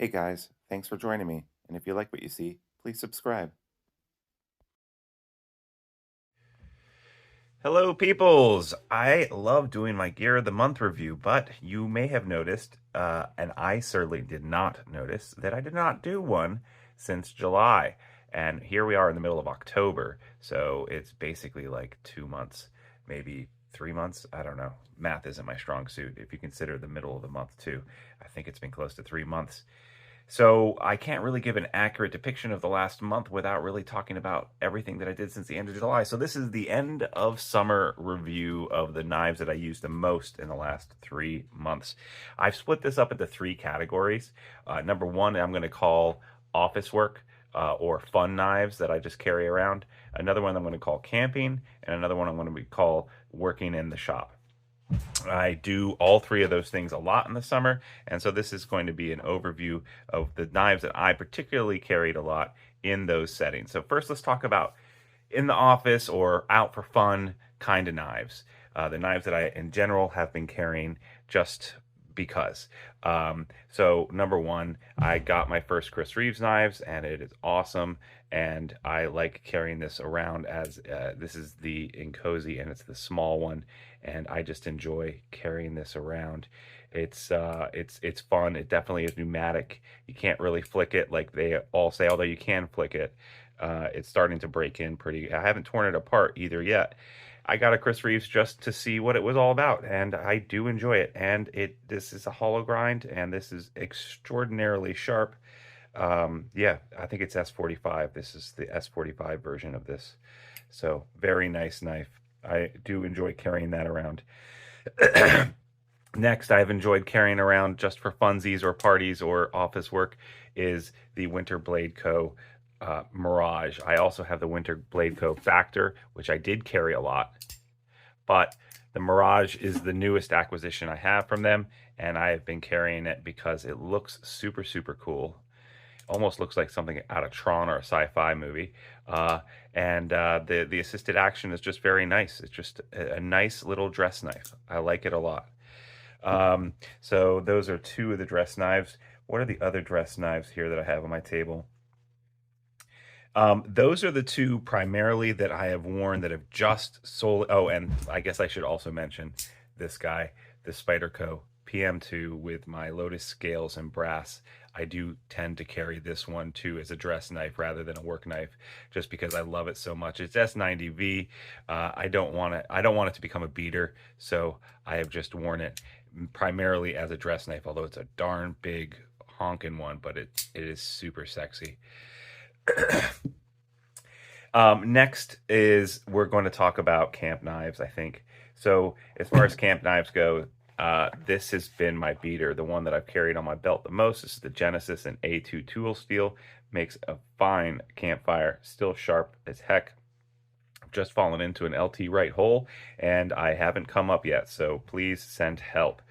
Hey guys, thanks for joining me. And if you like what you see, please subscribe. Hello, peoples. I love doing my Gear of the Month review, but you may have noticed, and I certainly did not notice, that I did not do one since July. And here we are in the middle of October, so it's basically like 2 months, maybe 3 months. I don't know. Math isn't my strong suit. If you consider the middle of the month, too, I think it's been close to 3 months. So I can't really give an accurate depiction of the last month without really talking about everything that I did since the end of July. So this is the end of summer review of the knives that I used the most in the last 3 months. I've split this up into three categories. Number one, I'm going to call office work. Or fun knives that I just carry around. Another one I'm going to call camping, and another one I'm going to call working in the shop. I do all three of those things a lot in the summer, and so this is going to be an overview of the knives that I particularly carried a lot in those settings. So first, let's talk about in the office or out for fun kind of knives. The knives that I, in general, have been carrying just because. So number one, I got my first Chris Reeves knives, and it is awesome. And I like carrying this around as this is the Inkosi, and it's the small one, and I just enjoy carrying this around. It's fun. It definitely is pneumatic. You can't really flick it like they all say, although you can flick it. It's starting to break in pretty. I haven't torn it apart either yet. I got a Chris Reeves just to see what it was all about, and I do enjoy it. And this is a hollow grind, and this is extraordinarily sharp. Yeah, I think it's S45. This is the S45 version of this. So very nice knife. I do enjoy carrying that around. Next, I've enjoyed carrying around just for funsies or parties or office work is the Winter Blade Co. Mirage. I also have the Winter Blade Co. Factor, which I did carry a lot, but the Mirage is the newest acquisition I have from them, and I have been carrying it because it looks super, super cool. Almost looks like something out of Tron or a sci-fi movie. And the assisted action is just very nice. It's just a nice little dress knife. I like it a lot. So those are two of the dress knives. What are the other dress knives here that I have on my table? Those are the two primarily that I have worn that have just sold. Oh, and I guess I should also mention this guy, the Spyderco PM2 with my Lotus scales and brass. I do tend to carry this one too as a dress knife rather than a work knife, just because I love it so much. It's S90V. I don't want it. I don't want it to become a beater, so I have just worn it primarily as a dress knife. Although it's a darn big honking one, but it is super sexy. Next is we're going to talk about camp knives, I think. So as far as camp knives go, this has been my beater, the one that I've carried on my belt the most. This is the Genesis and A2 tool steel. Makes a fine campfire, still sharp as heck. I've just fallen into an LT right hole, and I haven't come up yet, so please send help.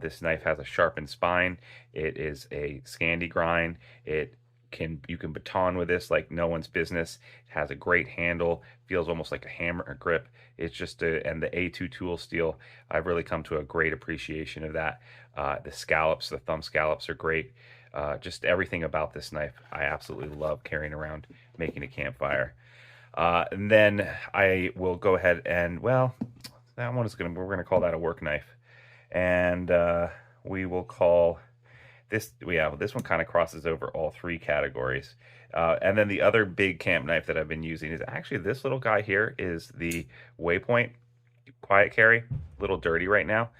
This knife has a sharpened spine. It is a Scandi grind. You can baton with this like no one's business. It has a great handle, feels almost like a hammer grip. It's just and the A2 tool steel, I've really come to a great appreciation of that. The scallops, the thumb scallops are great. Just everything about this knife, I absolutely love carrying around, making a campfire. And then I will go ahead and, well, that one is we're gonna call that a work knife, and we will call this, yeah, this one kind of crosses over all three categories. And then the other big camp knife that I've been using is actually this little guy here is the Waypoint Quiet Carry. A little dirty right now.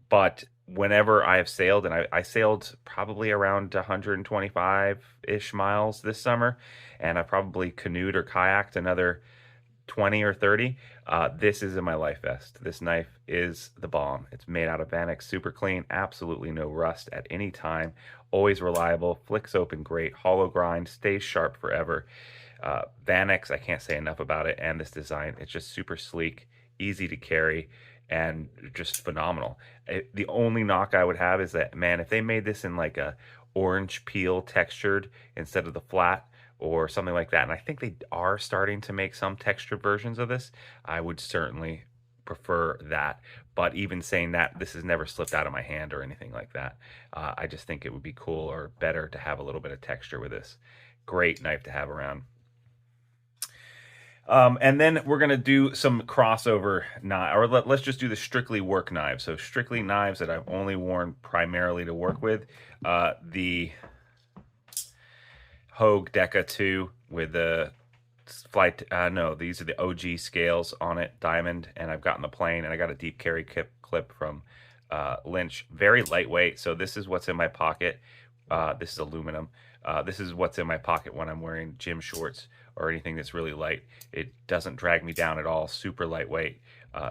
But whenever I have sailed, and I sailed probably around 125-ish miles this summer, and I probably canoed or kayaked another 20 or 30. This is in my life vest. This knife is the bomb. It's made out of Vanex, super clean, absolutely no rust at any time, always reliable, flicks open great, hollow grind, stays sharp forever. Vanex, I can't say enough about it, and this design, it's just super sleek, easy to carry, and just phenomenal. The only knock I would have is that, man, if they made this in like a orange peel textured instead of the flat, or something like that. And I think they are starting to make some textured versions of this. I would certainly prefer that. But even saying that, this has never slipped out of my hand or anything like that. I just think it would be cool or better to have a little bit of texture with this. Great knife to have around. And then we're going to do some crossover knife, or let's just do the strictly work knives. So strictly knives that I've only worn primarily to work with. The Hogue Deca 2 with the flight, no, these are the OG scales on it, diamond, and I've gotten the plain, and I got a deep carry clip from Lynch. Very lightweight, so this is what's in my pocket. This is aluminum. This is what's in my pocket when I'm wearing gym shorts or anything that's really light. It doesn't drag me down at all, super lightweight.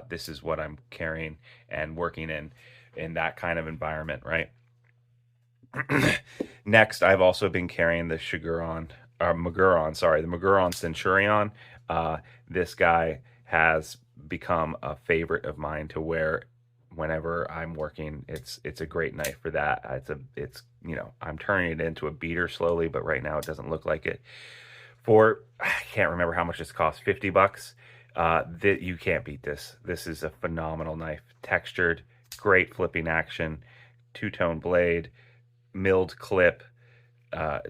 This is what I'm carrying and working in that kind of environment, right? Next, I've also been carrying the Maguron, sorry, the Maguron Centurion. This guy has become a favorite of mine to wear whenever I'm working. It's a great knife for that. It's you know, I'm turning it into a beater slowly, but right now it doesn't look like it. I can't remember how much this cost, $50. That you can't beat this. This is a phenomenal knife, textured, great flipping action, two-tone blade, milled clip,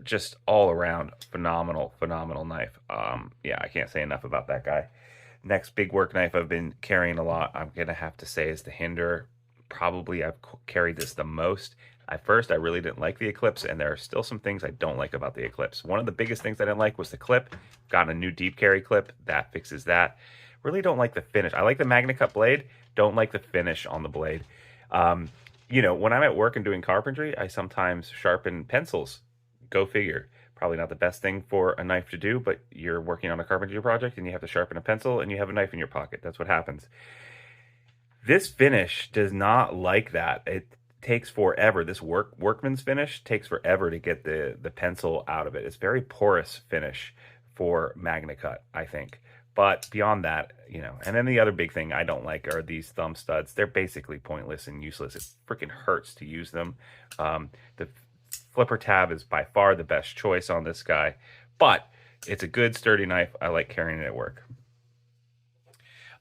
just all around phenomenal knife. Yeah, I can't say enough about that guy. Next big work knife I've been carrying a lot, I'm gonna have to say, is the Hinder. Probably I've carried this the most. At first, I really didn't like the Eclipse, and there are still some things I don't like about the Eclipse. One of the biggest things I didn't like was the clip. Got a new deep carry clip. That fixes that. Really don't like the finish. I like the MagnaCut blade. Don't like the finish on the blade. You know, when I'm at work and doing carpentry, I sometimes sharpen pencils. Go figure. Probably not the best thing for a knife to do, but you're working on a carpentry project and you have to sharpen a pencil and you have a knife in your pocket. That's what happens. This finish does not like that. It takes forever. This workman's finish takes forever to get the pencil out of it. It's very porous finish for MagnaCut, I think. But beyond that, you know, and then the other big thing I don't like are these thumb studs. They're basically pointless and useless. It freaking hurts to use them. The flipper tab is by far the best choice on this guy, but it's a good sturdy knife. I like carrying it at work.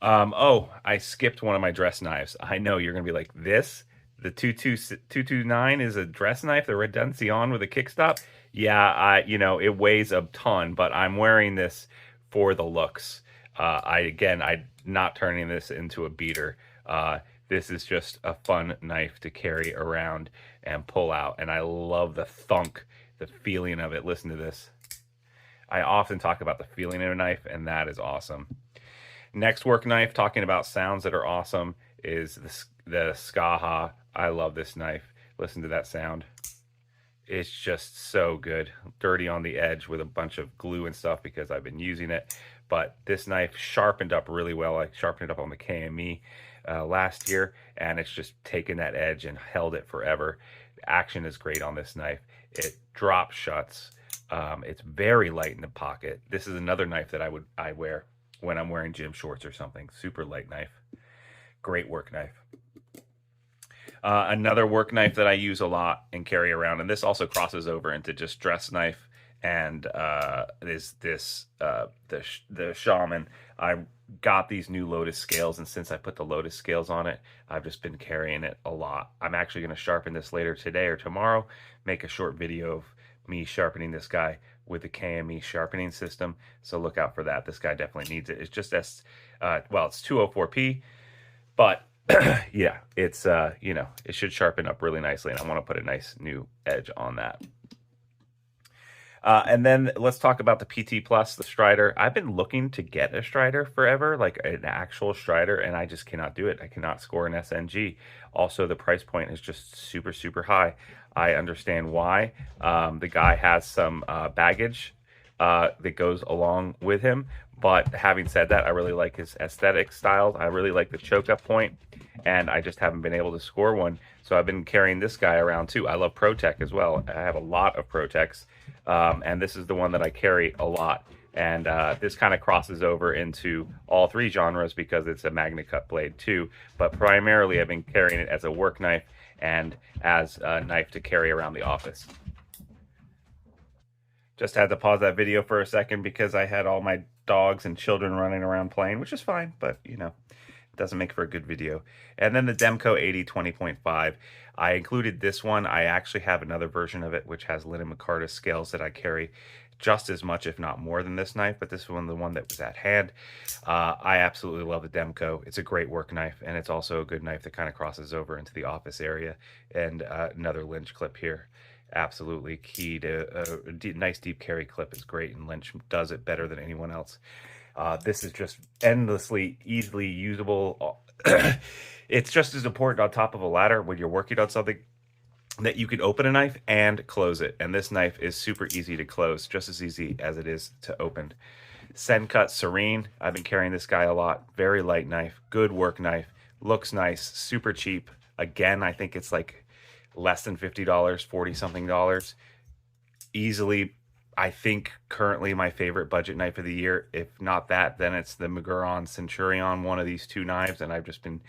Oh, I skipped one of my dress knives. I know you're gonna be like, this, the 229 is a dress knife, the Redemption with a kickstop. Yeah, you know, it weighs a ton, but I'm wearing this for the looks. I'm not turning this into a beater. This is just a fun knife to carry around and pull out, and I love the thunk, the feeling of it. Listen to this. I often talk about the feeling of a knife, and that is awesome. Next work knife, talking about sounds that are awesome, is the Skaha. I love this knife. Listen to that sound. It's just so good. Dirty on the edge with a bunch of glue and stuff because I've been using it. But this knife sharpened up really well. I sharpened it up on the KME last year, and it's just taken that edge and held it forever. The action is great on this knife. It drop shuts. It's very light in the pocket. This is another knife that I wear when I'm wearing gym shorts or something. Super light knife. Great work knife. Another work knife that I use a lot and carry around, and this also crosses over into just dress knife, and is the Shaman. I got these new Lotus scales, and since I put the Lotus scales on it, I've just been carrying it a lot. I'm actually going to sharpen this later today or tomorrow, make a short video of me sharpening this guy with the KME sharpening system, so look out for that. This guy definitely needs it. It's just it's 204p, but yeah, it's you know, it should sharpen up really nicely, and I want to put a nice new edge on that. And then let's talk about the PT Plus, the Strider. I've been looking to get a Strider forever, like an actual Strider, and I just cannot do it. I cannot score an SNG. Also, the price point is just super, super high. I understand why. The guy has some baggage that goes along with him. But having said that, I really like his aesthetic style. I really like the choke up point, and I just haven't been able to score one. So I've been carrying this guy around too. I love ProTech as well. I have a lot of ProTechs, and this is the one that I carry a lot. And this kind of crosses over into all three genres because it's a MagnaCut blade too. But primarily I've been carrying it as a work knife and as a knife to carry around the office. Just had to pause that video for a second because I had all my dogs and children running around playing, which is fine, but you know, doesn't make for a good video. And then the Demco 80 20.5. I included this one. I actually have another version of it, which has Linton McCartus scales that I carry just as much, if not more than this knife, but this one, the one that was at hand. I absolutely love the Demco. It's a great work knife, and it's also a good knife that kind of crosses over into the office area. And another Lynch clip here. Absolutely key to a nice deep carry clip is great, and Lynch does it better than anyone else. This is just endlessly, easily usable. It's just as important on top of a ladder when you're working on something that you can open a knife and close it. And this knife is super easy to close, just as easy as it is to open. Sencut Serene. I've been carrying this guy a lot. Very light knife, good work knife, looks nice, super cheap. Again, I think it's like less than $50, 40 something dollars. Easily, I think currently my favorite budget knife of the year. If not that, then it's the Maguron Centurion, one of these two knives, and I've just been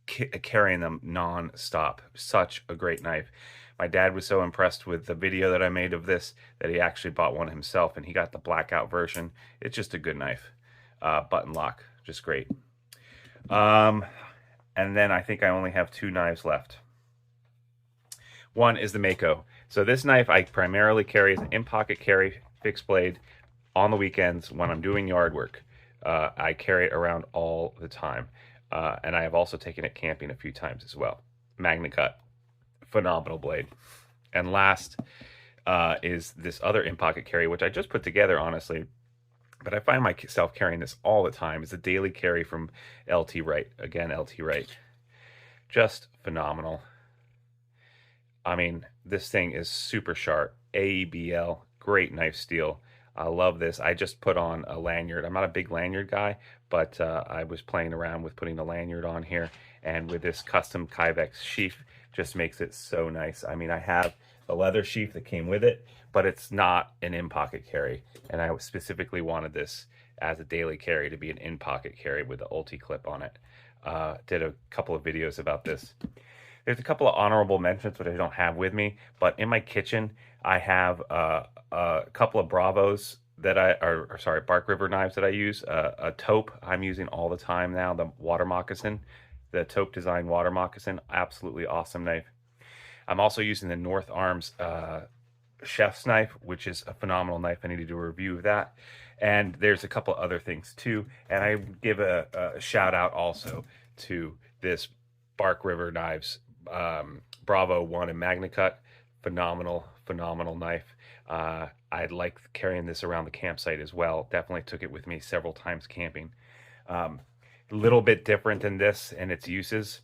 carrying them non-stop. Such a great knife. My dad was so impressed with the video that I made of this that he actually bought one himself, and he got the blackout version. It's just a good knife. Button lock, just great. And then I think I only have two knives left. One is the Mako. So this knife I primarily carry as an in-pocket carry, fixed blade, on the weekends when I'm doing yard work. I carry it around all the time. And I have also taken it camping a few times as well. MagnaCut, phenomenal blade. And last is this other in-pocket carry, which I just put together, honestly. But I find myself carrying this all the time. It's a daily carry from LT Wright. Again, LT Wright. Just phenomenal. I mean, this thing is super sharp. AEBL, great knife steel. I love this. I just put on a lanyard. I'm not a big lanyard guy, but I was playing around with putting a lanyard on here. And with this custom Kyvex sheath, just makes it so nice. I mean, I have a leather sheath that came with it, but it's not an in-pocket carry. And I specifically wanted this as a daily carry to be an in-pocket carry with the Ulti clip on it. Did a couple of videos about this. There's a couple of honorable mentions, which I don't have with me, but in my kitchen, I have a couple of Bravos that Bark River knives that I use. A taupe I'm using all the time now, the water moccasin, the taupe design water moccasin, absolutely awesome knife. I'm also using the North Arms chef's knife, which is a phenomenal knife. I need to do a review of that. And there's a couple other things too. And I give a shout out also to this Bark River knives, Bravo 1 and MagnaCut. Phenomenal knife. I like carrying this around the campsite as well. Definitely took it with me several times camping. A little bit different than this and its uses.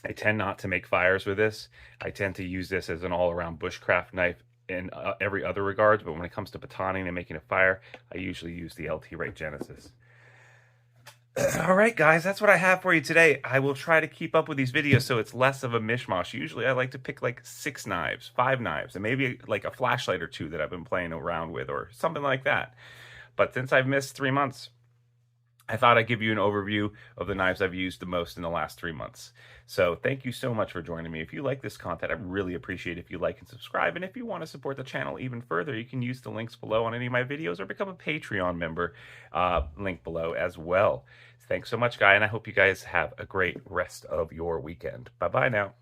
I tend not to make fires with this. I tend to use this as an all-around bushcraft knife in every other regards, but when it comes to batoning and making a fire, I usually use the LT Wright Genesis. All right, guys, that's what I have for you today. I will try to keep up with these videos so it's less of a mishmash. Usually I like to pick like 6 knives, 5 knives, and maybe like a flashlight or 2 that I've been playing around with or something like that. But since I've missed 3 months, I thought I'd give you an overview of the knives I've used the most in the last 3 months. So thank you so much for joining me. If you like this content, I really appreciate it if you like and subscribe. And if you want to support the channel even further, you can use the links below on any of my videos or become a Patreon member, link below as well. Thanks so much, guys, and I hope you guys have a great rest of your weekend. Bye-bye now.